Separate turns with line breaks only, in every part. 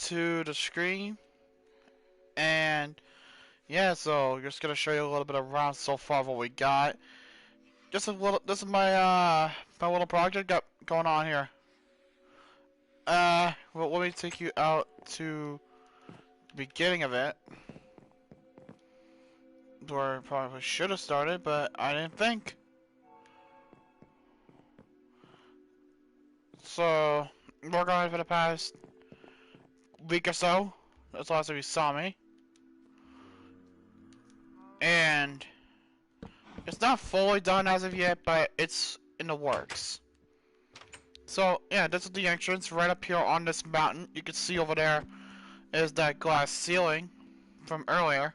to the screen, and yeah, so just gonna show you a little bit around so far what we got. Just a little. This is my little project got going on here. Well, let me take you out to the beginning of it, where I probably should have started, but I didn't think. So, working on it for the past week or so. That's the last time you saw me. And it's not fully done as of yet, but it's in the works. So, yeah, this is the entrance right up here on this mountain. You can see over there is that glass ceiling from earlier.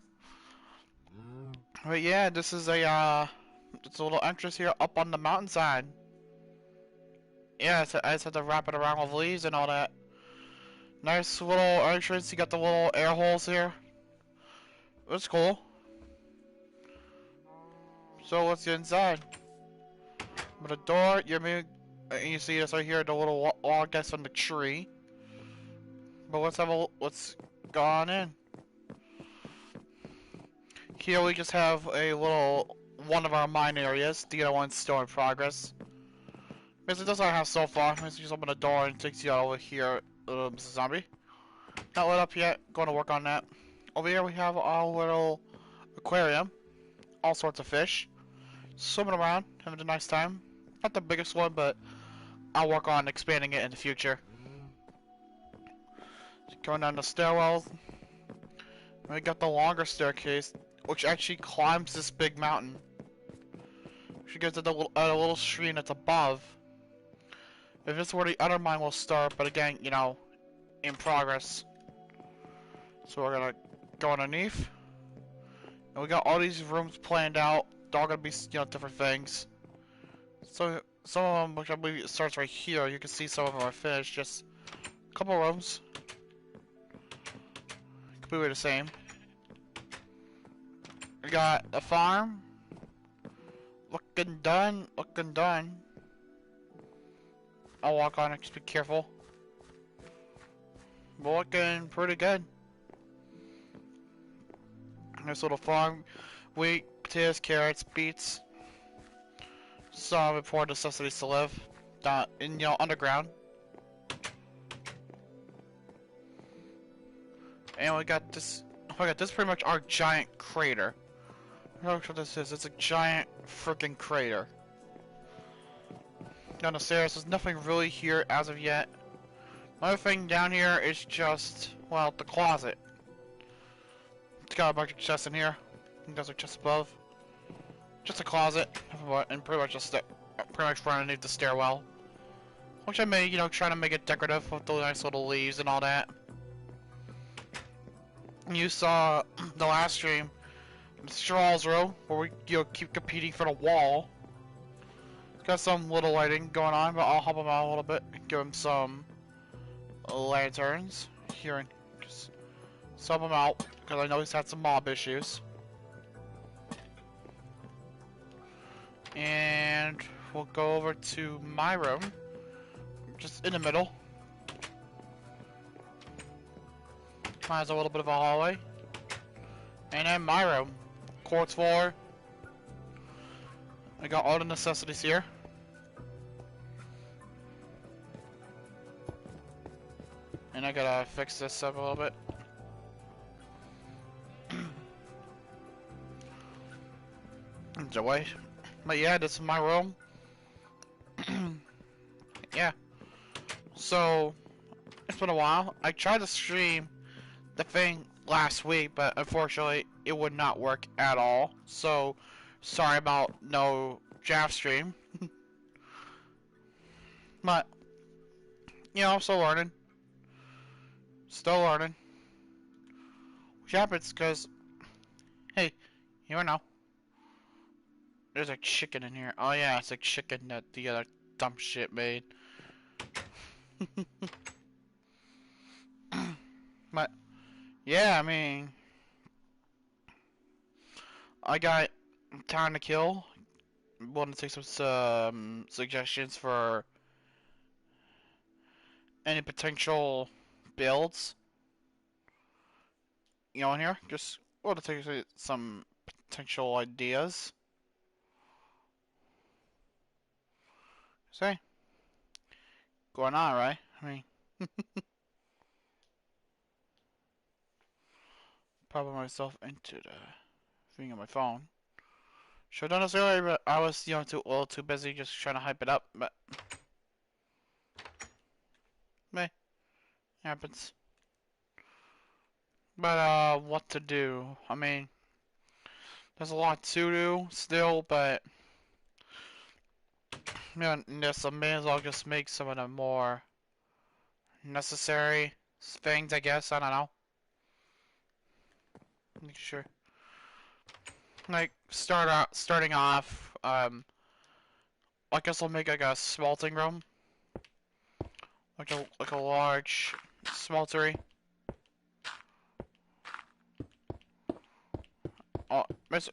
But yeah, this is it's a little entrance here up on the mountainside. Yeah, I just had to wrap it around with leaves and all that. Nice little entrance. You got the little air holes here. It's cool. So let's get inside. With a door, you see this right here, the little log that's on the tree. But let's go on in. Here we just have a little one of our mine areas. The other one's still in progress. Basically, that's all I have so far. Basically, just open the door and it takes you out over here, Mr. Zombie. Not lit up yet. Going to work on that. Over here we have our little aquarium. All sorts of fish. Swimming around, having a nice time. Not the biggest one, but I'll work on expanding it in the future. Going down the stairwell. We got the longer staircase, which actually climbs this big mountain. She gets at a little stream that's above. If this is where the other mine will start, but again, you know, in progress. So we're gonna go underneath. And we got all these rooms planned out. They're all gonna be, you know, different things. So some of them, which I believe it starts right here, you can see some of them are finished. Just a couple rooms. Completely the same. We got a farm. Looking done. Looking done. I'll walk on it, just be careful. We're looking pretty good. Nice little farm. Wheat, potatoes, carrots, beets. Some important necessities to live. Down in, you know, underground. And we got this. Oh, this is pretty much our giant crater. I don't know what this is. It's a giant freaking crater. Down the stairs. There's nothing really here as of yet. Another thing down here is just, well, the closet. It's got a bunch of chests in here. I think those are chests above. Just a closet, and pretty much just pretty much right underneath the stairwell. Which I made, you know, trying to make it decorative with the nice little leaves and all that. You saw the last stream, Straw's room, where we, you know, keep competing for the wall. It's got some little lighting going on, but I'll help him out a little bit and give him some lanterns here and just sub him out because I know he's had some mob issues. And we'll go over to my room, just in the middle. Mine has a little bit of a hallway. And then my room, quartz floor. I got all the necessities here. And I gotta fix this up a little bit. Enjoy. But yeah, this is my room. Yeah. So, it's been a while. I tried to stream the thing last week, but unfortunately, it would not work at all. So, sorry about no draft stream. But, you know, I'm still learning. Still learning. Which happens because, hey, you never know. There's a chicken in here. Oh yeah, it's a chicken that the other dumb shit made. But, yeah, I mean, I got time to kill. Want to take some suggestions for any potential builds. in here. Just well to take some potential ideas. Say, going on, right? I mean, popping myself into the thing on my phone. Should have done this earlier, but I was, a little too busy just trying to hype it up. But meh, happens. But what to do? I mean, there's a lot to do still, but I may as well just make some of the more necessary things, I guess. I don't know. Make sure. Like starting off. I guess I'll make like a smelting room, like a large smeltery. Oh, but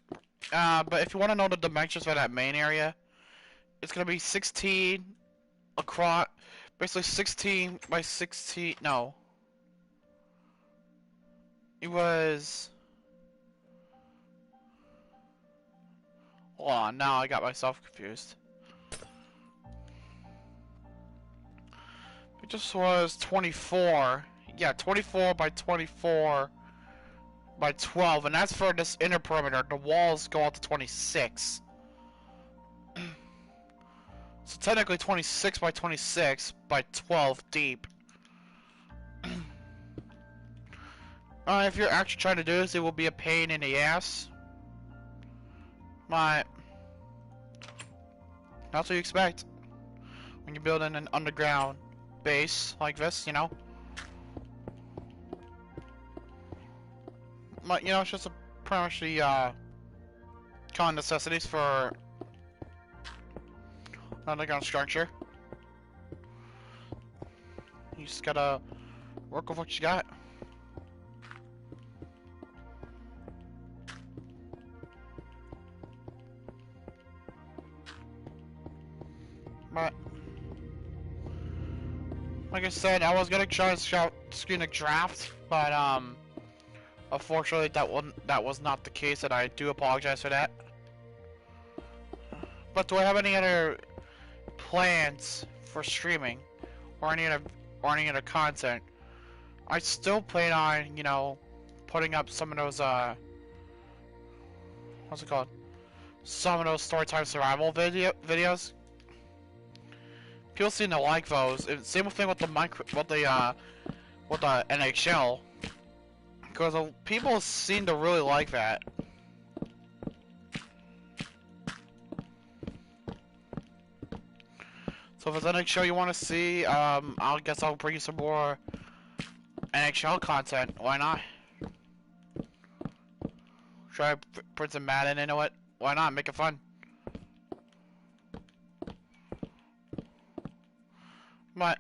if you want to know the dimensions for that main area, it's gonna be 16 across, basically 16 by 16. No, it was. Hold on, now I got myself confused. It just was 24. Yeah, 24 by 24 by 12, and that's for this inner perimeter. The walls go out to 26. So technically 26 by 26 by 12 deep. If you're actually trying to do this, it will be a pain in the ass. But that's what you expect when you're building an underground base like this, But, it's just pretty much the common necessities for an underground structure. You just gotta work with what you got. But like I said, I was gonna try to screen a draft, but unfortunately that was not the case, and I do apologize for that. But do I have any other plans for streaming or any other content? I still plan on, putting up some of those what's it called? Some of those storytime survival videos. People seem to like those. Same thing with the NHL, because people seem to really like that. So if there's an NHL you want to see, I guess I'll bring you some more NHL content. Why not? Try to put some Madden into it. Why not? Make it fun. My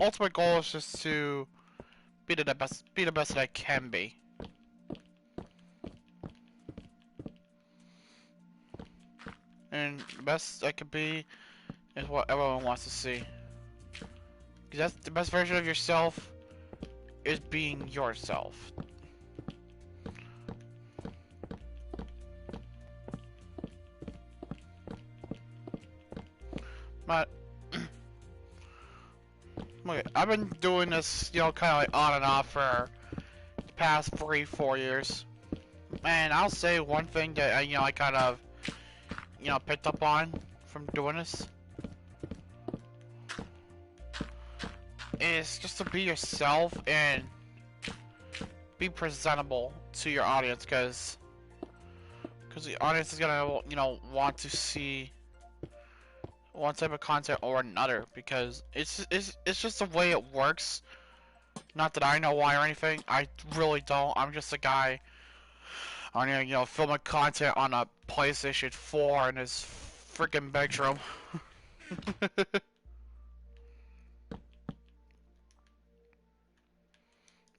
ultimate goal is just to be the best that I can be. And the best I can be is what everyone wants to see. Because that's the best version of yourself, is being yourself. But okay, I've been doing this, kind of like on and off for the past 3-4 years. And I'll say one thing that I kind of picked up on from doing this is just to be yourself and be presentable to your audience, because the audience is gonna want to see one type of content or another, because it's just the way it works. Not that I know why or anything. I really don't. I'm just a guy on filming content on a PlayStation 4 in his freaking bedroom.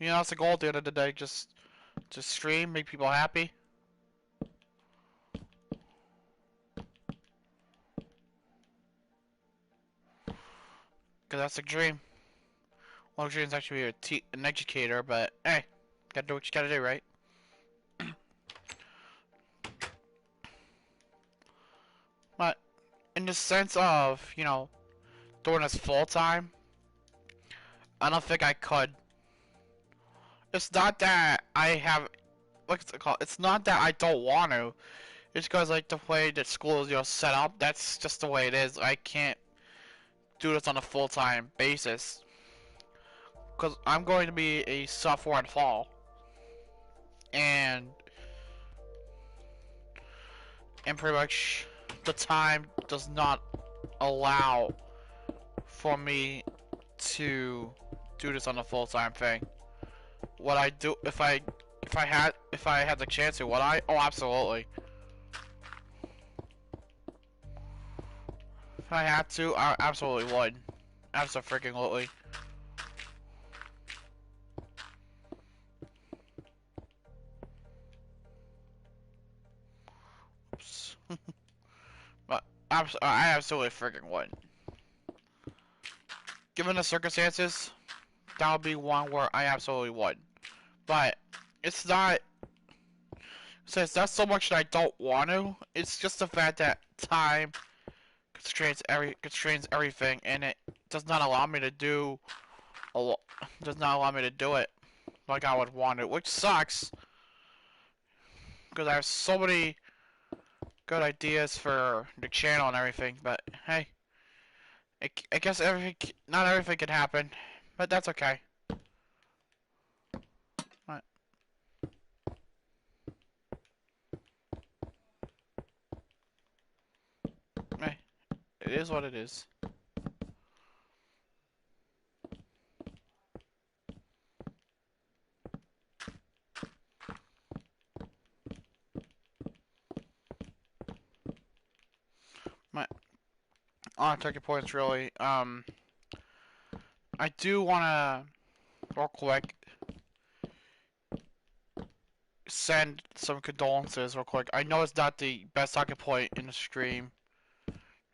That's the goal at the end of the day. Just to stream, make people happy. Because that's the dream. Well, the dream is actually be an educator, but hey, gotta do what you gotta do, right? the sense of, you know, doing this full time, I don't think I could. It's not that I have, what's it called? It's not that I don't want to. It's because, like, the way that school is, you know, set up, that's just the way it is. I can't do this on a full-time basis. Because I'm going to be a sophomore in fall. And pretty much the time does not allow for me to do this on a full-time thing. What I do, if I had the chance to, would I? Oh, absolutely. If I had to, I absolutely would. Absolutely. Oops. But I absolutely freaking would. Given the circumstances, that would be one where I absolutely would. But it's not. So it's not so much that I don't want to. It's just the fact that time constrains everything, and it does not allow me to do does not allow me to do it like I would want it, which sucks because I have so many good ideas for the channel and everything. But hey, I guess not everything can happen, but that's okay. But, hey, it is what it is. My on talking points really. I do wanna real quick send some condolences real quick. I know it's not the best talking point in the stream,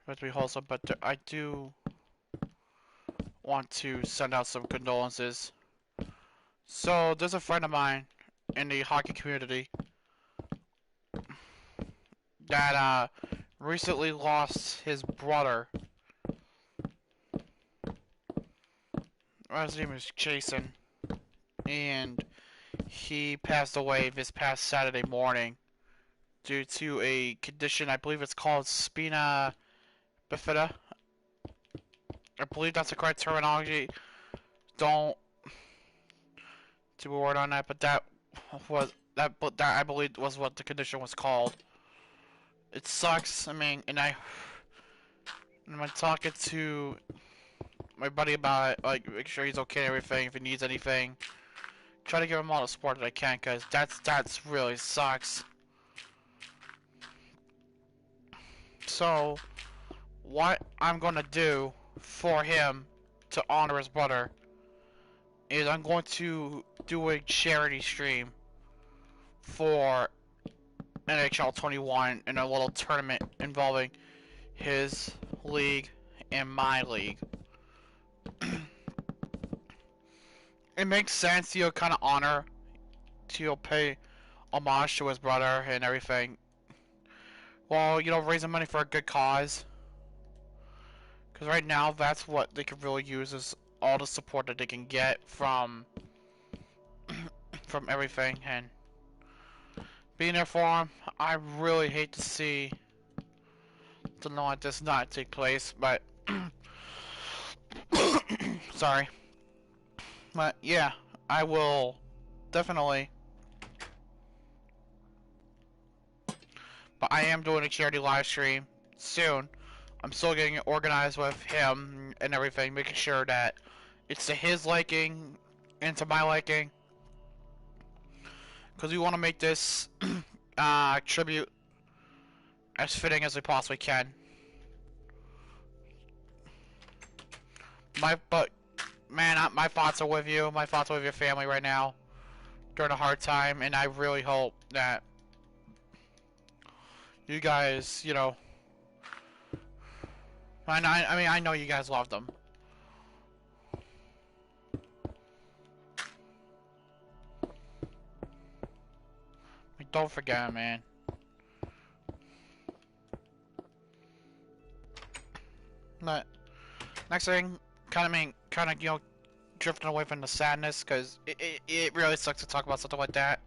but to be wholesome, but I do want to send out some condolences. So there's a friend of mine in the hockey community that recently lost his brother. His name is Jason, and he passed away this past Saturday morning due to a condition. I believe it's called spina bifida. I believe that's the correct terminology. Don't to be word on that, but that I believe was what the condition was called. It sucks. I mean, and I'm talking to my buddy about it, like make sure he's okay and everything. If he needs anything, try to give him all the support that I can, cause that's really sucks. So, what I'm gonna do for him to honor his brother is I'm going to do a charity stream for NHL 21 in a little tournament involving his league and my league. It makes sense to kind of honor, to pay homage to his brother and everything. Well, raising money for a good cause. Because right now, that's what they could really use is all the support that they can get from everything and being there for him. I really hate to see something like this not take place, but sorry. But yeah, I will definitely. But I am doing a charity live stream soon. I'm still getting it organized with him and everything, making sure that it's to his liking and to my liking. Because we want to make this tribute as fitting as we possibly can. But man, my thoughts are with you. My thoughts are with your family right now during a hard time, and I really hope that you guys, I mean, I know you guys love them. Like, don't forget, man. Actually, kind of, drifting away from the sadness, because it really sucks to talk about something like that.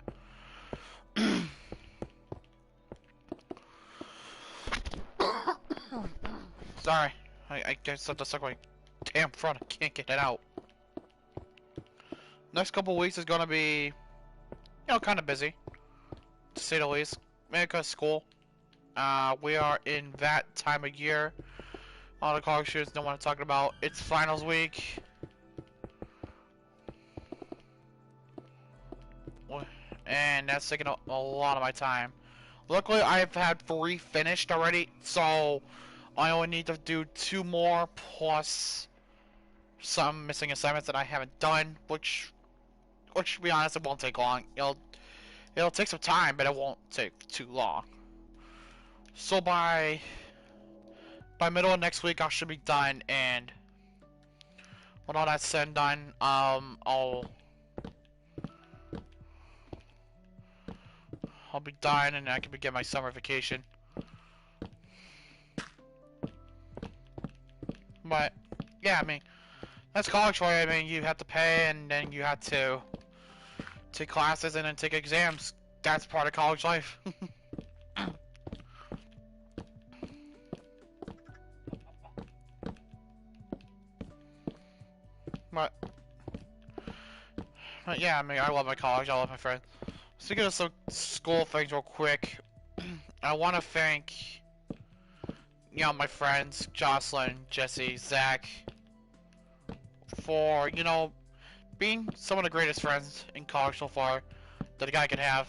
Sorry, I just have to suck my damn front. I can't get it out. Next couple weeks is gonna be, kind of busy, to say the least. Mainly because school. We are in that time of year. All the college students don't want to talk about. It's finals week. And that's taking a lot of my time. Luckily, I've had 3 finished already, so I only need to do 2 more, plus some missing assignments that I haven't done, which to be honest, it won't take long. It'll take some time, but it won't take too long. So by middle of next week, I should be done, and when all that's said and done, I'll be done, and I can begin my summer vacation. But yeah, I mean, that's college for you. I mean, you have to pay, and then you have to take classes and then take exams. That's part of college life. but, but yeah, I mean, I love my college. I love my friends. Speaking of some school things real quick, I want to thank, my friends, Jocelyn, Jesse, Zach, for, being some of the greatest friends in college so far that a guy could have.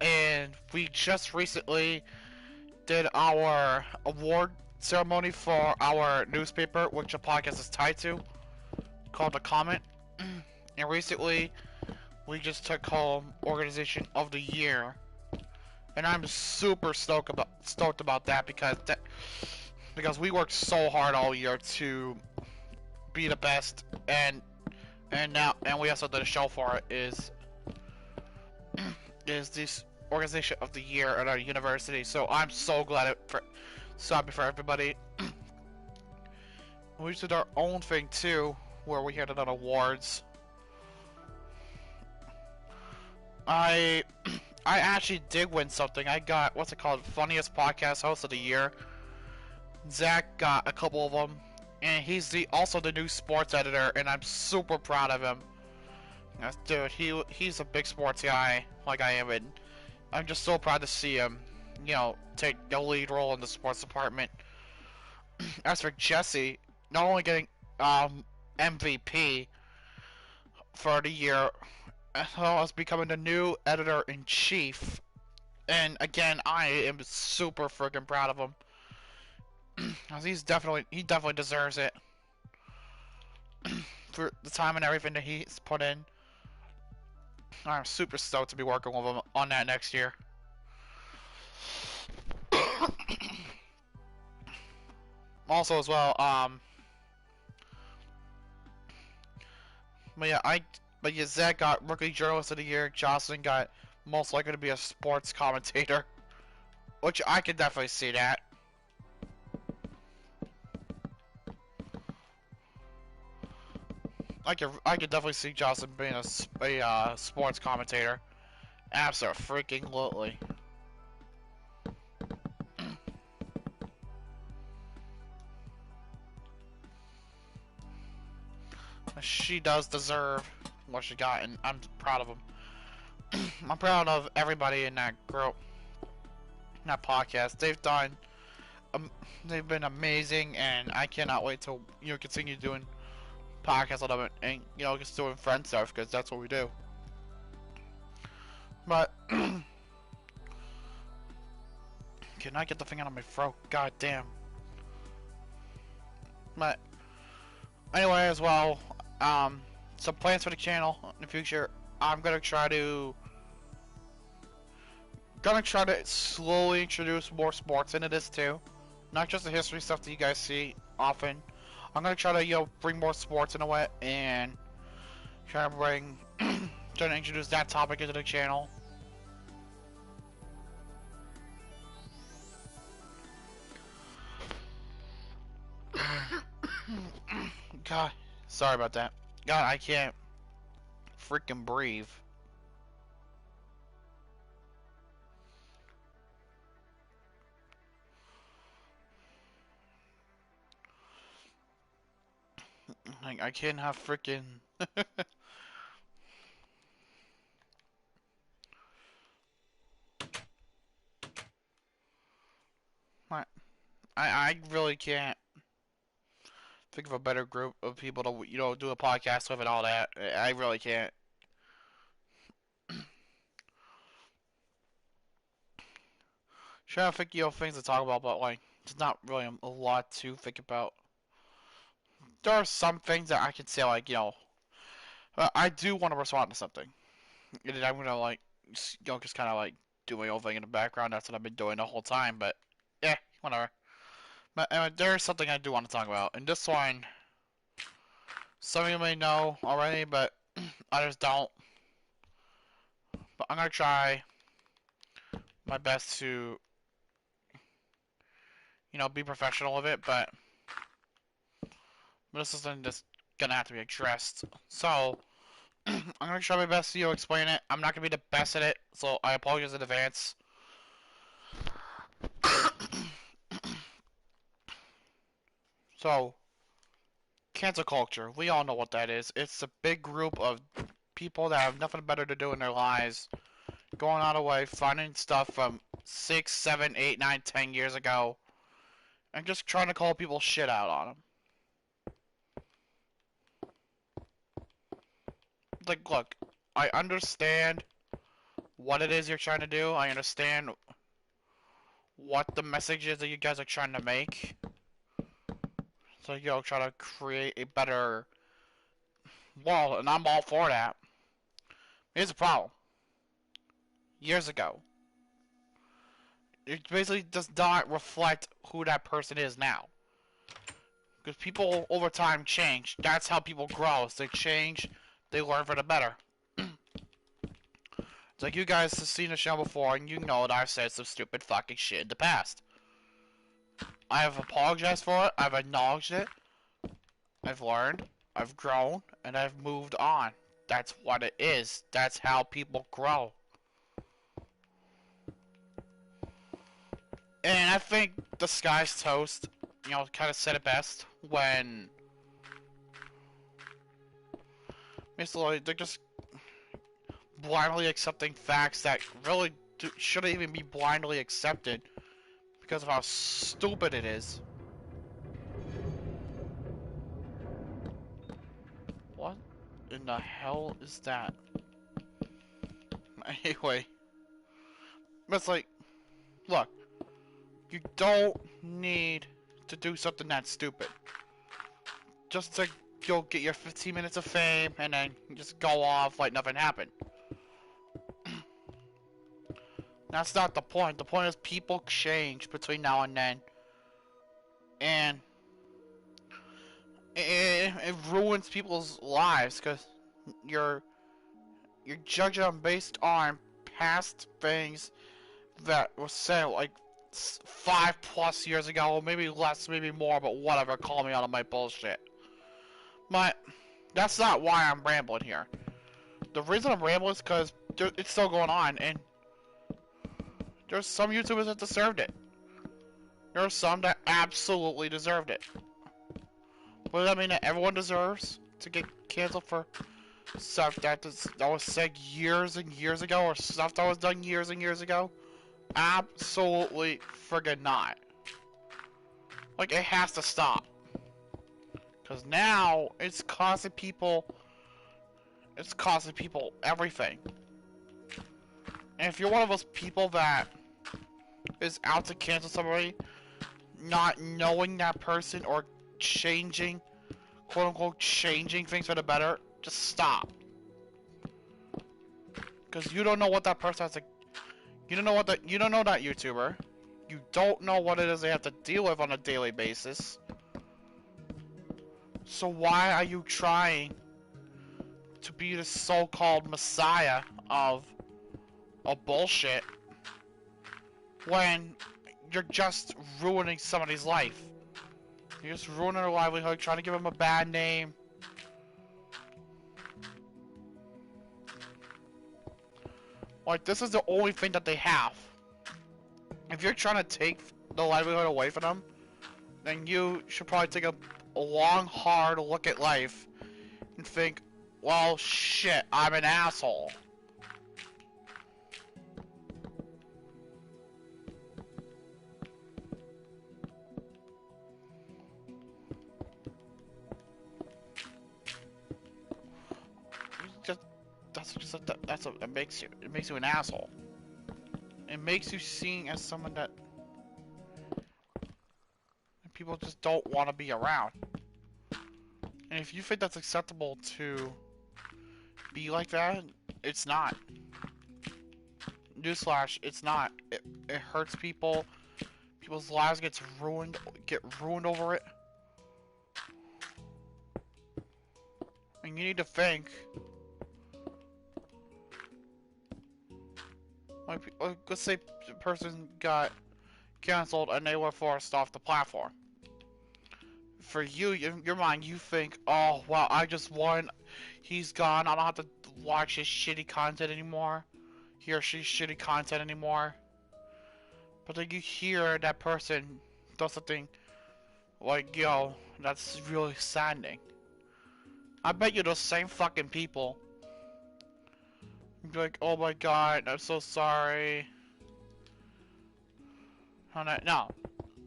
And we just recently did our award ceremony for our newspaper, which the podcast is tied to, called The Comment. And recently, we just took home Organization of the Year, and I'm super stoked about that because we worked so hard all year to be the best, and we also did a show for it. Is this Organization of the Year at our university? So I'm so glad so happy for everybody. We did our own thing too, where we handed out awards. I actually did win something. I got, what's it called, Funniest Podcast Host of the Year. Zach got a couple of them, and he's also the new sports editor, and I'm super proud of him. Dude, he's a big sports guy like I am, and I'm just so proud to see him, take a lead role in the sports department. As for Jesse, not only getting MVP for the year, as well as becoming the new editor-in-chief. And again, I am super freaking proud of him. He definitely deserves it for the time and everything that he's put in. I'm super stoked to be working with him on that next year. Also, as well, but yeah, Zach got Rookie Journalist of the Year. Jocelyn got most likely to be a sports commentator, which I could definitely see that. I could definitely see Jocelyn being a sports commentator. Absolutely. She does deserve what she got, and I'm proud of him. I'm proud of everybody in that group, in that podcast. They've been amazing, and I cannot wait to continue doing podcasts on them, and just doing friend stuff, because that's what we do. But can I get the thing out of my throat? God damn. But anyway, as well, some plans for the channel in the future. I'm gonna try to slowly introduce more sports into this too, not just the history stuff that you guys see often. I'm gonna try to bring more sports into it, and try to introduce that topic into the channel. God, sorry about that. God, I can't freaking breathe. Like, I can't have freaking... I really can't think of a better group of people to, you know, do a podcast with and all that. I really can't. Trying to think, you know, things to talk about, but, like, there's not really a lot to think about. There are some things that I can say, like, you know, I do want to respond to something. And I'm gonna, like, you know, just kind of, like, do my own thing in the background. That's what I've been doing the whole time, but, yeah, whatever. But there's something I do want to talk about. And this one, some of you may know already, but others don't. But I'm gonna try my best to, you know, be professional with it, but this is something that's gonna have to be addressed. So, I'm gonna try my best to, you know, explain it. I'm not gonna be the best at it, so I apologize in advance. So, cancel culture. We all know what that is. It's a big group of people that have nothing better to do in their lives, going out of way, finding stuff from 6, 7, 8, 9, 10 years ago, and just trying to call people shit out on them. Like, look, I understand what it is you're trying to do. I understand what the message is that you guys are trying to make. So, you know, try to create a better world, and I'm all for that. Here's the problem. Years ago, it basically does not reflect who that person is now. Because people over time change. That's how people grow. As they change, they learn for the better. It's like you guys have seen the show before, and you know that I've said some stupid fucking shit in the past. I have apologized for it. I've acknowledged it. I've learned. I've grown. And I've moved on. That's what it is. That's how people grow. And I think the Sky's Toast, you know, kind of said it best when basically they're just blindly accepting facts that really shouldn't even be blindly accepted because of how stupid it is. What in the hell is that? Anyway, it's like, look, you don't need to do something that stupid. Just to go get your 15 minutes of fame and then just go off like nothing happened. That's not the point. The point is people change between now and then. And it ruins people's lives because you're judging them based on past things that were said like 5+ years ago, maybe less, maybe more, but whatever, call me out of my bullshit. But that's not why I'm rambling here. The reason I'm rambling is because it's still going on, and there's some YouTubers that deserved it. There are some that absolutely deserved it. But does that mean that everyone deserves to get canceled for stuff that was said years and years ago, or stuff that was done years and years ago? Absolutely friggin' not. Like, it has to stop. Because now, it's costing people everything. And if you're one of those people that is out to cancel somebody, not knowing that person, or changing, quote-unquote, changing things for the better, just stop. Because you don't know what that person has to... You don't know that YouTuber. You don't know what it is they have to deal with on a daily basis. So why are you trying to be the so-called messiah of bullshit when you're just ruining somebody's life? You're just ruining their livelihood, trying to give them a bad name. Like, this is the only thing that they have. If you're trying to take the livelihood away from them, then you should probably take a long, hard look at life and think, well, shit, I'm an asshole. That's what it makes you an asshole. It makes you seen as someone that people just don't want to be around. And if you think that's acceptable to be like that, it's not. Newsflash, it's not. It hurts people. People's lives get ruined over it. And you need to think. Like, let's say the person got canceled and they were forced off the platform. For you, in your mind, you think, oh, well, I just won. He's gone. I don't have to watch his shitty content anymore. He or she's shitty content anymore. But then you hear that person does something like, yo, that's really saddening. I bet you those same fucking people be like, oh my god, I'm so sorry. No.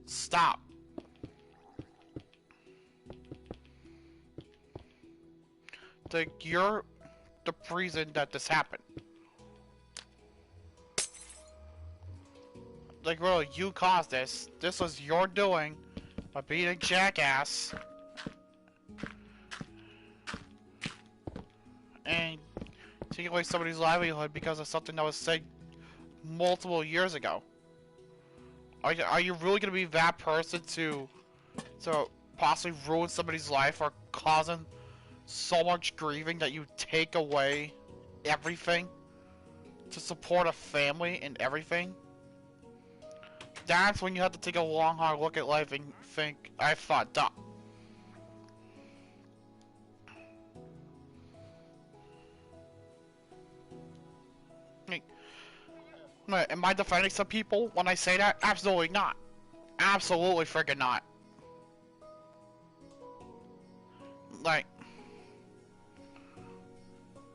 Stop. Like, you're the reason that this happened. Like, really, you caused this. This was your doing by being a jackass. And taking away somebody's livelihood because of something that was said multiple years ago. Are you really gonna be that person to possibly ruin somebody's life or causing so much grieving that you take away everything to support a family and everything? That's when you have to take a long, hard look at life and think, I fucked up. Am I defending some people when I say that? Absolutely not. Absolutely freaking not. Like,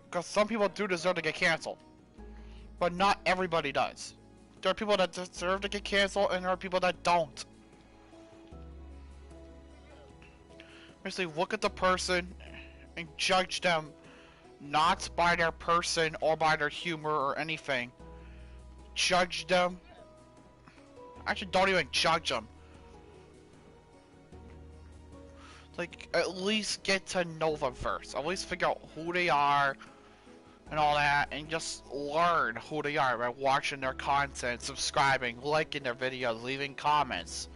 because some people do deserve to get canceled, but not everybody does. There are people that deserve to get canceled, and there are people that don't. Basically, look at the person and judge them not by their person or by their humor or anything. Judge them. Actually, don't even judge them. Like, at least get to know them first. At least figure out who they are and all that, and just learn who they are by watching their content, subscribing, liking their videos, leaving comments.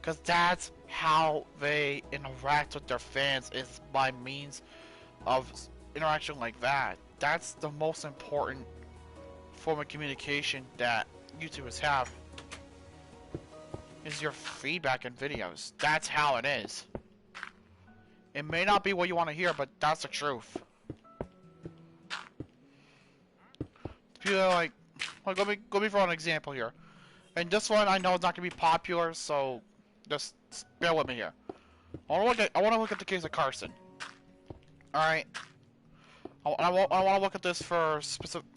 Because that's how they interact with their fans, is by means of interaction like that. That's the most important form of communication that YouTubers have, is your feedback in videos. That's how it is. It may not be what you want to hear, but that's the truth. People are like let me for an example here. And this one I know is not gonna be popular, so just bear with me here. I want to look at the case of Carson. All right. I want to look at this for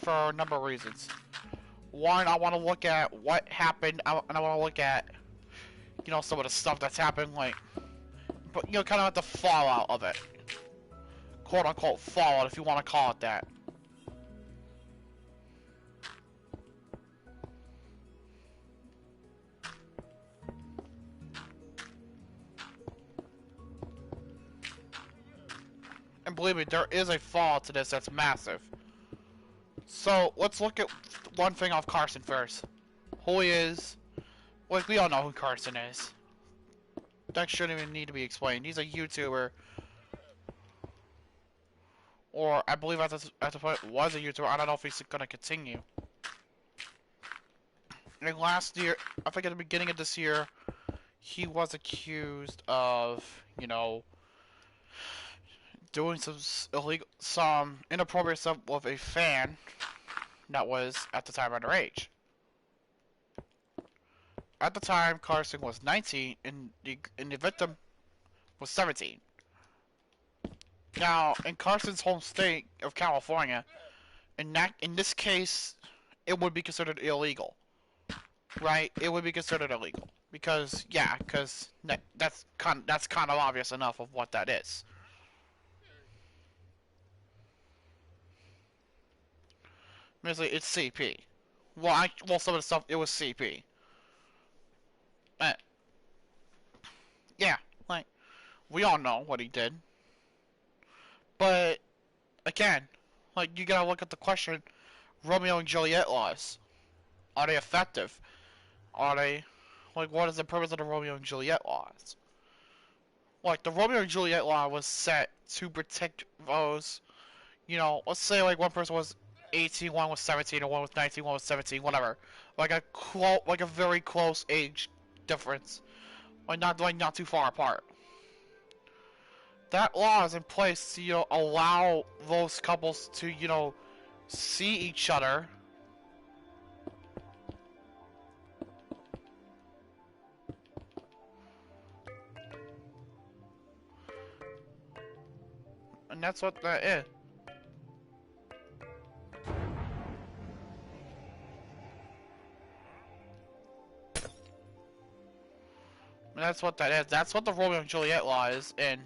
a number of reasons. One, I want to look at what happened, and I want to look at, you know, some of the stuff that's happened, like, but, you know, kind of at the fallout of it. Quote unquote fallout, if you want to call it that. And believe me, there is a fallout to this that's massive. So, let's look at one thing off Carson first. Who he is. Like, we all know who Carson is. That shouldn't even need to be explained. He's a YouTuber. Or, I believe at the point, was a YouTuber. I don't know if he's gonna continue. And last year, I think at the beginning of this year, he was accused of, you know, doing some inappropriate stuff with a fan that was at the time underage. At the time, Carson was 19 and the victim was 17. Now, in Carson's home state of California, in this case, it would be considered illegal, right? It would be considered illegal because that's kind of obvious enough of what that is. Basically, it's CP. Well, some of the stuff it was CP. But yeah, like we all know what he did. But again, like you gotta look at the question: Romeo and Juliet laws, are they effective? Are they like what is the purpose of the Romeo and Juliet laws? Like the Romeo and Juliet law was set to protect those. You know, let's say like one person was 18, one was 17, or one was 19, one was 17, whatever. Like a very close age difference, not too far apart. That law is in place to allow those couples to see each other. And that's what that is. And that's what that is. That's what the Romeo and Juliet law is. And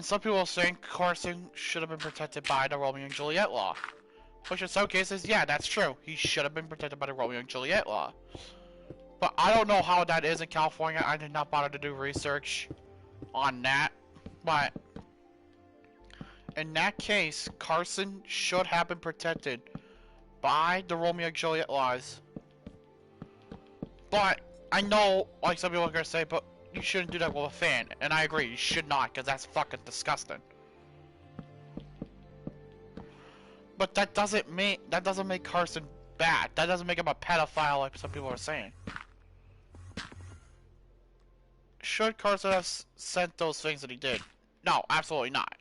some people are saying Carson should have been protected by the Romeo and Juliet law. Which in some cases, yeah, that's true. He should have been protected by the Romeo and Juliet law. But I don't know how that is in California. I did not bother to do research on that. But in that case, Carson should have been protected by the Romeo and Juliet laws. But I know, like some people are gonna say, but you shouldn't do that with a fan, and I agree, you should not, because that's fucking disgusting. But that doesn't make Carson bad. That doesn't make him a pedophile, like some people are saying. Should Carson have sent those things that he did? No, absolutely not.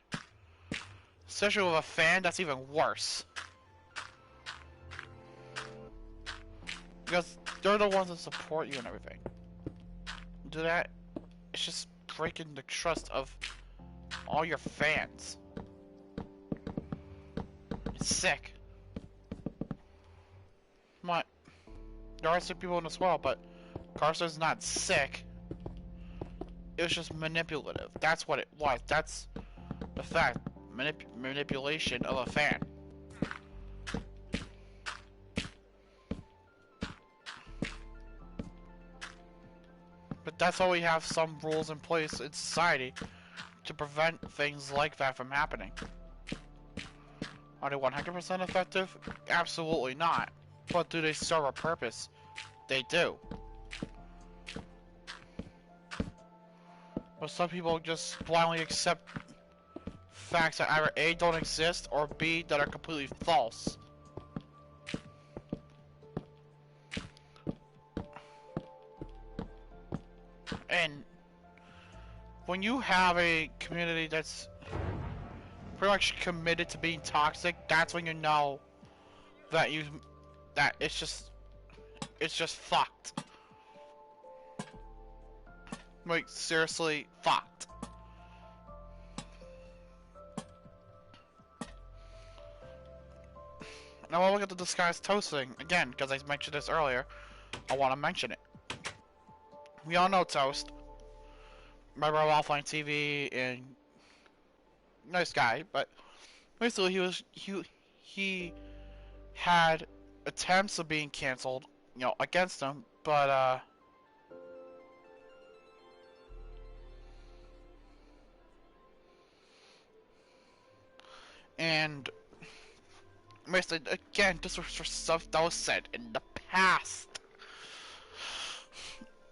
Especially with a fan, that's even worse. Because they're the ones that support you and everything. Do that, it's just breaking the trust of all your fans. It's sick. But there are sick people in this world, but Carson's not sick. It was just manipulative. That's what it was. That's the fact. Manipulation of a fan. But that's why we have some rules in place in society to prevent things like that from happening. Are they 100% effective? Absolutely not. But do they serve a purpose? They do. But some people just blindly accept facts that either A, don't exist, or B, that are completely false. And when you have a community that's pretty much committed to being toxic, that's when you know that it's just fucked. Like, seriously fucked. Now I look at the disguised toasting again, because I mentioned this earlier. I want to mention it. We all know Toast. Remember Offline TV and nice guy, but basically he had attempts of being canceled, against him, but and basically again, this was for stuff that was said in the past.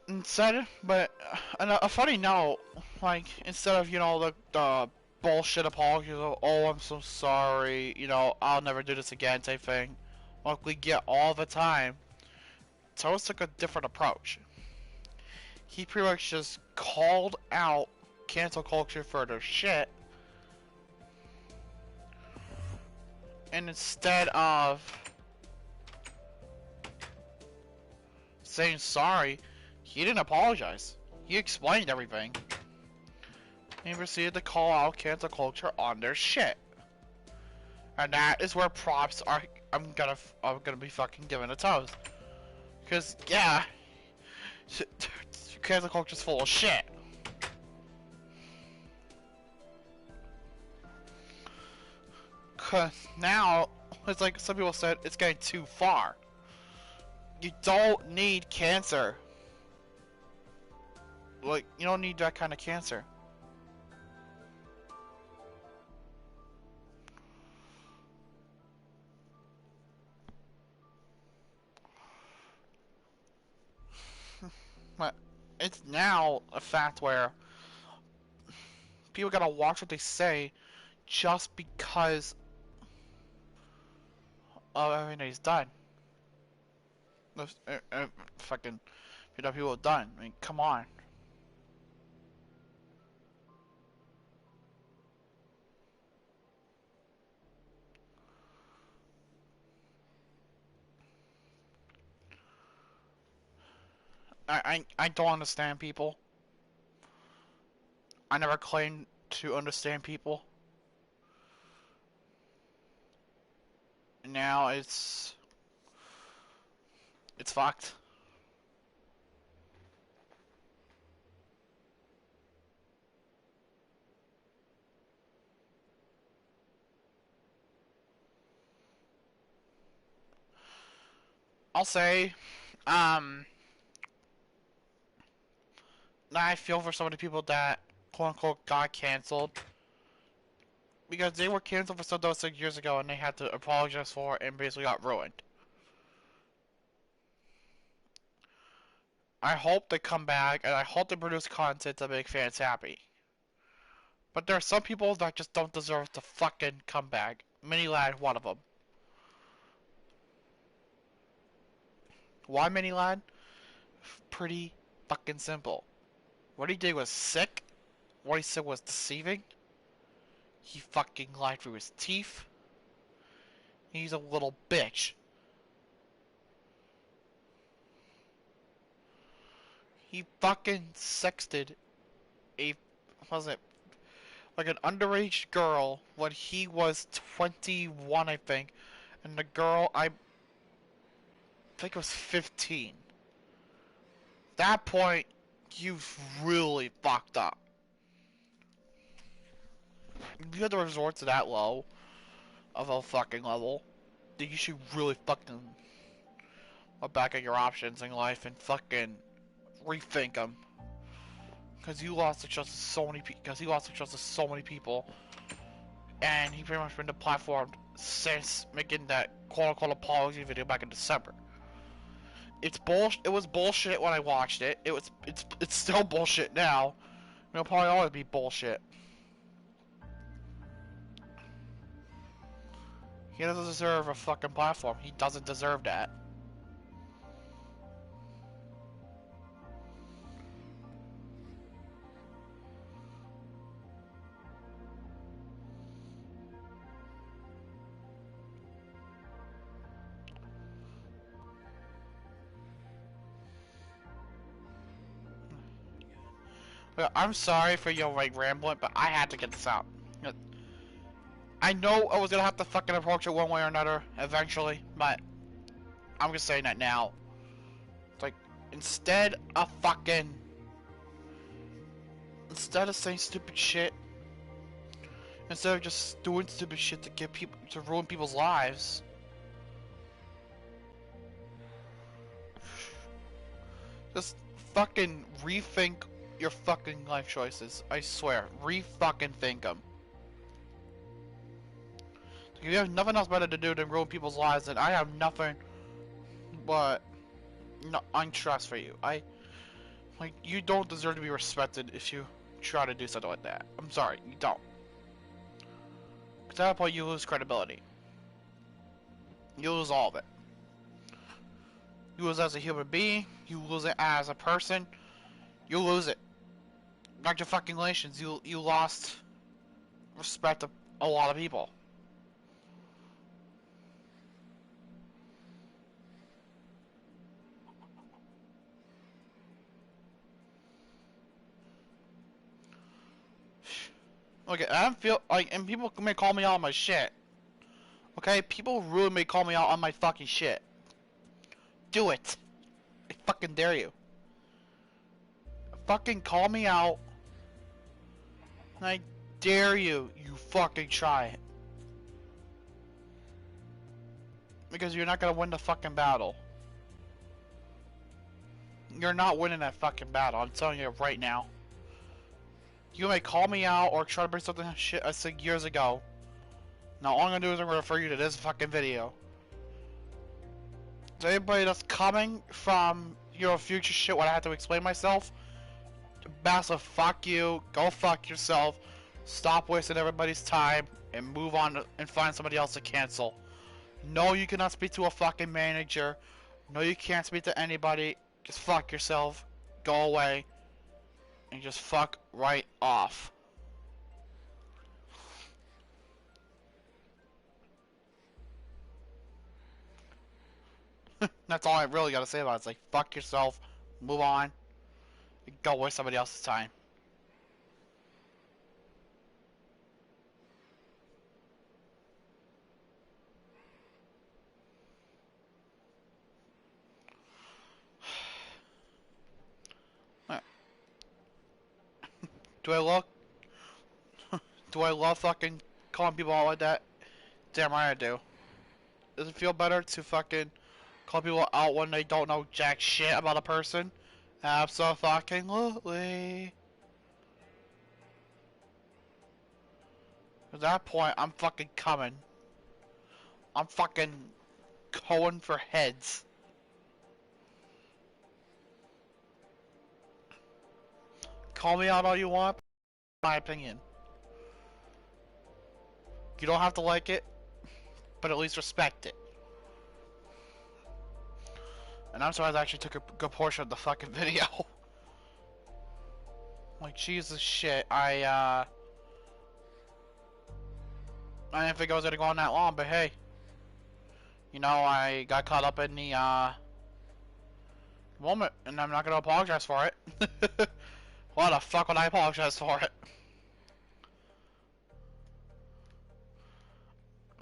Instead, but a funny note, like instead of the bullshit apology, oh I'm so sorry, I'll never do this again type thing, like we get all the time. Toast took a different approach. he pretty much just called out cancel culture for their shit. And instead of saying sorry, he didn't apologize. He explained everything. He proceeded to call out cancel culture on their shit. And that is where props are. I'm gonna be fucking giving a toast. Cause yeah, cancel culture's full of shit. Cause now it's like some people said, it's getting too far. You don't need cancer. Like, you don't need that kind of cancer. But it's now a fact where people gotta watch what they say just because of everything he's done. Fucking people have done. I mean, come on. I don't understand people. I never claimed to understand people. Now it's fucked. I'll say, I feel for some of the people that quote unquote got canceled because they were canceled for something 6 years ago and they had to apologize for it and basically got ruined. I hope they come back and I hope they produce content to make fans happy. But there are some people that just don't deserve to fucking come back. Mini Lad, one of them. Why Mini Lad? Pretty fucking simple. What he did was sick. What he said was deceiving. He fucking lied through his teeth. He's a little bitch. He fucking sexted a, was it, like an underage girl when he was 21, I think. And the girl, I think it was 15. At that point, you've really fucked up. If you had to resort to that low of a fucking level, then you should really fucking look back at your options in life and fucking rethink them. Because you lost the trust of so many people. Because he lost the trust of so many people, and he pretty much been deplatformed since making that quote-unquote apology video back in December. It's bullshit. It was bullshit when I watched it. It's still bullshit now. It'll probably always be bullshit. He doesn't deserve a fucking platform. He doesn't deserve that. Well, I'm sorry for your rambling, but I had to get this out. I know I was gonna have to fucking approach it one way or another eventually, but I'm just saying that now. It's like, instead of saying stupid shit, instead of just doing stupid shit to get people to ruin people's lives, just fucking rethink your fucking life choices. I swear, re-fucking think them. If you have nothing else better to do than ruin people's lives, then I have nothing but untrust for you. Like, you don't deserve to be respected if you try to do something like that. I'm sorry, you don't. Because at that point, you lose credibility. You lose all of it. You lose as a human being, you lose it as a person, you lose it. Congratulations, you lost respect of a lot of people. Okay, I don't feel like, and people may call me out on my shit. Okay, people really may call me out on my fucking shit. Do it. I fucking dare you. Fucking call me out. I dare you. You fucking try it. Because you're not gonna win the fucking battle. You're not winning that fucking battle. I'm telling you right now. You may call me out or try to bring something shit I said years ago. Now all I'm gonna do is I'm gonna refer you to this fucking video. So anybody that's coming from your future shit when I have to explain myself, massive fuck you, go fuck yourself, stop wasting everybody's time, and move on and find somebody else to cancel. No, you cannot speak to a fucking manager. No, you can't speak to anybody. Just fuck yourself, go away, and just fuck right off. That's all I really gotta say about it. It's like, fuck yourself, move on, go waste somebody else's time. Do I love do I love fucking calling people out like that? Damn right I do. Does it feel better to fucking call people out when they don't know jack shit about a person? Absolutely. At that point, I'm fucking coming. I'm fucking going for heads. Call me out all you want, my opinion. You don't have to like it, but at least respect it. And I'm sorry I actually took a good portion of the fucking video. Like, Jesus shit, I didn't think I was gonna go on that long, but hey. You know, I got caught up in the, moment, and I'm not gonna apologize for it. Why the fuck would I apologize for it?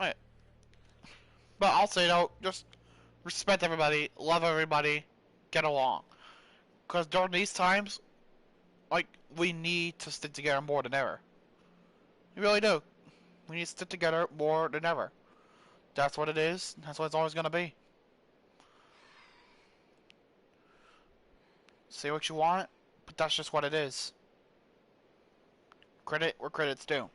Right. But I'll say though, just respect everybody, love everybody, get along. Because during these times, like, we need to stick together more than ever. We really do. We need to stick together more than ever. That's what it is. That's what it's always gonna be. Say what you want, but that's just what it is. Credit where credit's due.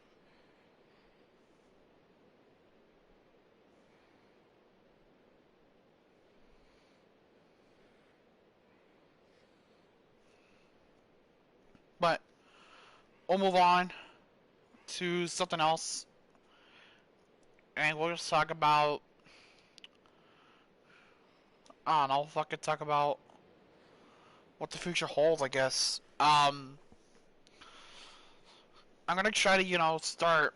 But we'll move on to something else, and we'll just talk about, I don't know, fucking talk about what the future holds, I guess. I'm gonna try to, you know, start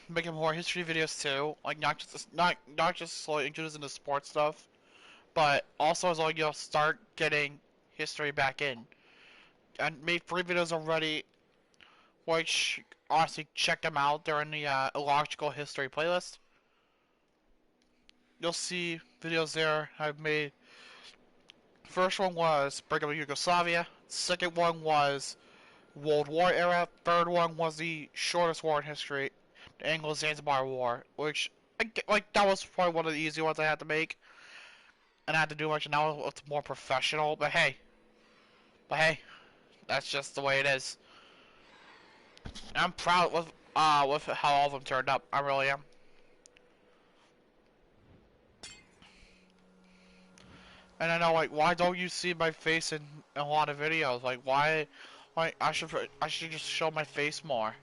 making more history videos too, like not just like introducing the sports stuff, but also as well, you know, start getting history back in. I made 3 videos already, which honestly check them out. They're in the illogical history playlist. You'll see videos there I've made. First one was breakup of Yugoslavia. Second one was World War era. Third one was the shortest war in history, the Anglo-Zanzibar War, which like that was probably one of the easy ones I had to make, and I had to do much. Now it's more professional, but hey, that's just the way it is. And I'm proud with how all of them turned up. I really am. And I know, like, why don't you see my face in a lot of videos? Like, why? Like, I should just show my face more.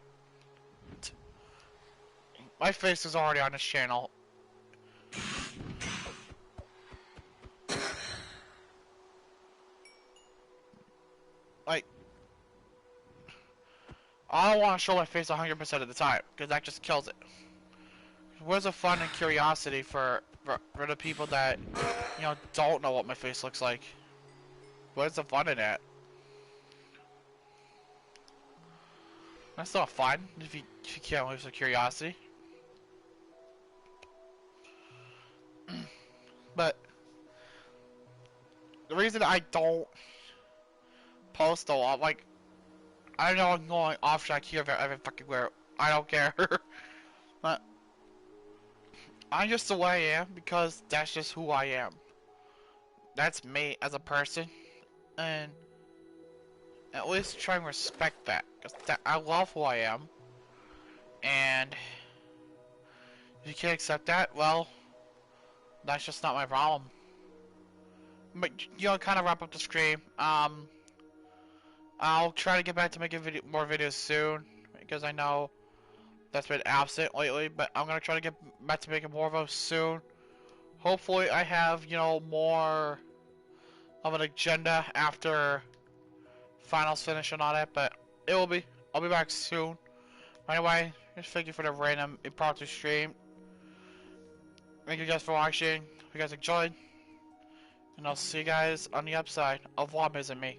My face is already on this channel. I don't want to show my face 100% of the time, because that just kills it. Where's the fun and curiosity for the people that, you know, don't know what my face looks like? Where's the fun in that? That's not fun if you can't lose the curiosity. But the reason I don't post a lot, like, I know I'm going off track here every fucking where. I don't care. But I'm just the way I am because that's just who I am. That's me as a person, and at least try and respect that, because I love who I am. And if you can't accept that, well, that's just not my problem. But you know, kind of wrap up the stream. I'll try to get back to making more videos soon, because I know that's been absent lately. But I'm gonna try to get back to making more of those soon. Hopefully, I have, you know, more of an agenda after finals finish and all that. But it will be. I'll be back soon. Anyway, just thank you for the random impromptu stream. Thank you guys for watching. Hope you guys enjoyed. And I'll see you guys on the upside of Vloggers and me.